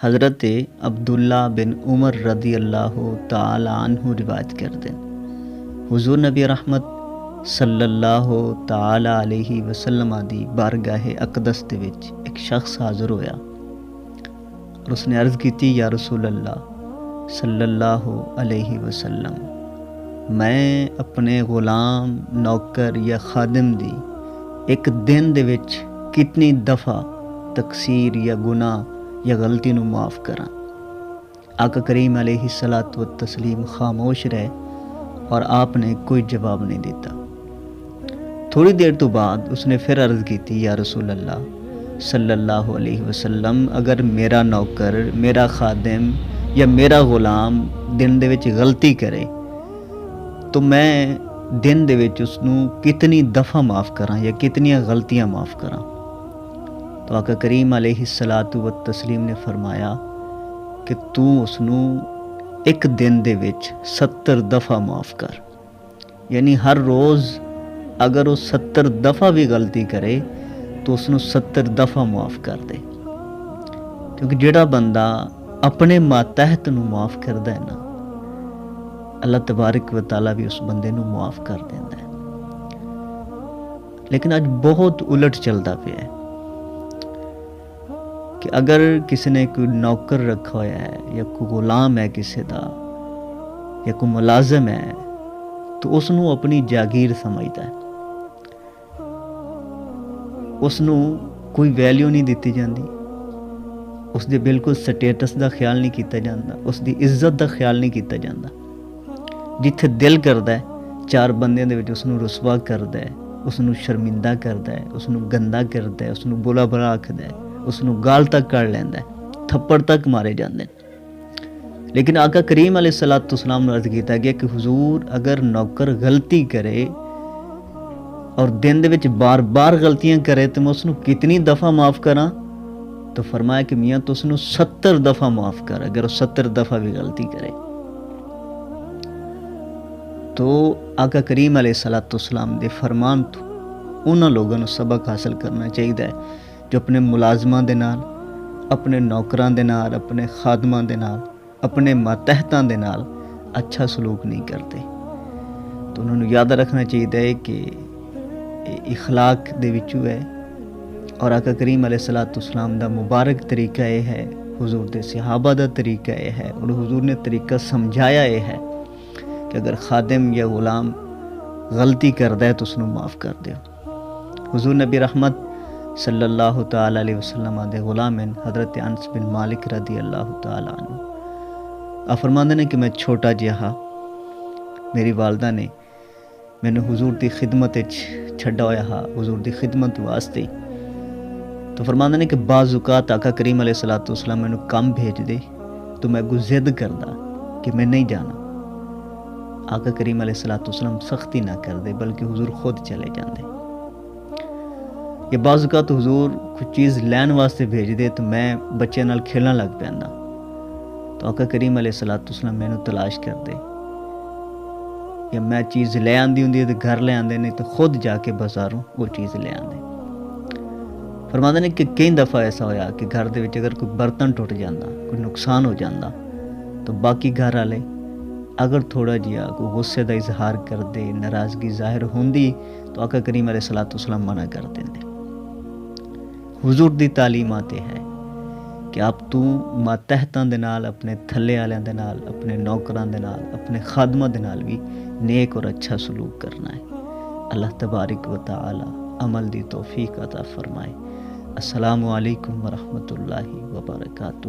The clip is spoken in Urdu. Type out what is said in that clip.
حضرت عبداللہ بن عمر رضی اللہ تعالی عنہ روایت کرتے ہیں، حضور نبی رحمت صلی اللہ تعالی علیہ وسلم دی بارگاہ اقدس دے وچ ایک شخص حاضر ہویا اور اس نے عرض کیتی، یا رسول اللہ صلی اللہ علیہ وسلم، میں اپنے غلام، نوکر یا خادم دی ایک دن دے وچ کتنی دفعہ تقصیر یا گناہ یا غلطی نو معاف کراں؟ آقا کریم علیہ الصلاۃ والتسلیم خاموش رہے اور آپ نے کوئی جواب نہیں دیتا۔ تھوڑی دیر تو بعد اس نے پھر عرض کی تھی، یا رسول اللہ صلی اللہ علیہ وسلم، اگر میرا نوکر، میرا خادم یا میرا غلام دن دے وچ غلطی کرے تو میں دن دے وچ اس نو کتنی دفعہ معاف کراں یا کتنی غلطیاں معاف کراں؟ تو آقا کریم علیہ الصلاۃ والتسلیم نے فرمایا کہ تو اس نو ایک دن دے وچ 70 دفعہ معاف کر، یعنی ہر روز اگر وہ 70 دفعہ بھی غلطی کرے تو اس نو 70 دفعہ معاف کر دے، کیونکہ جڑا بندہ اپنے ماتحت نو معاف کردا ہے نا، اللہ تبارک و تعالیٰ بھی اس بندے نو معاف کر دیندا ہے۔ لیکن اج بہت الٹ چلدا پیا ہے کہ اگر کسی نے کوئی نوکر رکھا ہوا ہے یا کوئی غلام ہے کسی دا یا کوئی ملازم ہے تو اس نو اپنی جاگیر سمجھتا ہے، اس نو کوئی ویلیو نہیں دیتی جاندی، اس دے بالکل سٹیٹس دا خیال نہیں کیتا جاندا، اس دی عزت دا خیال نہیں کیتا جاندا۔ جتھے دل کردا ہے چار بندیاں دے وچ اس نو رسوا کردا ہے، اس نو شرمندہ کردا ہے، اس نو گندا کردا ہے، اس نو بلا بلا آکھدا ہے، اس نو گال تک کر لیندا ہے، تھپڑ تک مارے جاندے ہیں۔ لیکن آقا کریم علیہ الصلوۃ والسلام نے عرض کیتا گیا کہ حضور اگر نوکر غلطی کرے اور دن دے وچ بار بار غلطیاں کرے تو میں اس نو کتنی دفعہ معاف کراں؟ تو فرمایا کہ میاں تو اس نو 70 دفعہ معاف کر، اگر وہ 70 دفعہ بھی غلطی کرے۔ تو آقا کریم علیہ الصلوۃ والسلام دے فرمان تو انہاں لوگوں نو سبق حاصل کرنا چاہیے جو اپنے ملازماں دے نال، اپنے نوکراں دے نال، اپنے خادماں دے نال، اپنے ماتحتاں دے نال اچھا سلوک نہیں کرتے۔ تو انہوں نے یاد رکھنا چاہیے کہ اخلاق دے وچوں ہے، اور آقا کریم علیہ الصلوۃ والسلام دا مبارک طریقہ یہ ہے، حضور دے صحابہ دا طریقہ یہ ہے، اور حضور نے طریقہ سمجھایا یہ ہے کہ اگر خادم یا غلام غلطی کردا ہے تو اس نو معاف کر دیو۔ حضور نبی رحمت صلی اللہ تعالی علیہ وسلم دے غلام حضرت انس بن مالک رضی اللہ تعالی عنہ آپ فرماندے نے کہ میں چھوٹا جہا، میری والدہ نے مینوں حضور دی خدمت وچ چھڈا ہویا ہا، حضور دی خدمت واسطے۔ تو فرماندے نے کہ بعض اوقات آقا کریم علیہ الصلوۃ والسلام مینوں کم بھیج دے تو میں کوئی ضد کردا کہ میں نہیں جانا، آقا کریم علیہ الصلوۃ والسلام سختی نہ کر دے بلکہ حضور خود چلے جاندے۔ یا بعض اوقات حضور کوئی چیز لین واسطے بھیج دے تو میں بچے نال کھیلنا لگ پیندا، تو آقا کریم علیہ الصلوۃ والسلام مینوں تلاش کر دے، یا میں چیز لے آندی ہوندی ہے تو گھر لے آندے نہیں تو خود جا کے بازاروں وہ چیز لے آندے۔ فرماندے نے کہ کئی دفعہ ایسا ہویا کہ گھر دے وچ اگر کوئی برتن ٹوٹ جاندا، کوئی نقصان ہو جاندا تو باقی گھر والے اگر تھوڑا جہا کوئی غصے دا اظہار کر دے، ناراضگی ظاہر ہوندی تو آقا کریم علیہ الصلوۃ والسلام منع کر دیندے۔ حضور دی تعلیمات ہے کہ آپ تو ماتحتاں دے نال، اپنے تھلے والیاں دے نال، اپنے نوکراں دے نال، اپنے خادماں دے نال بھی نیک اور اچھا سلوک کرنا ہے۔ اللہ تبارک و تعالی عمل دی توفیق عطا فرمائے۔ السلام علیکم ورحمۃ اللہ وبرکاتہ۔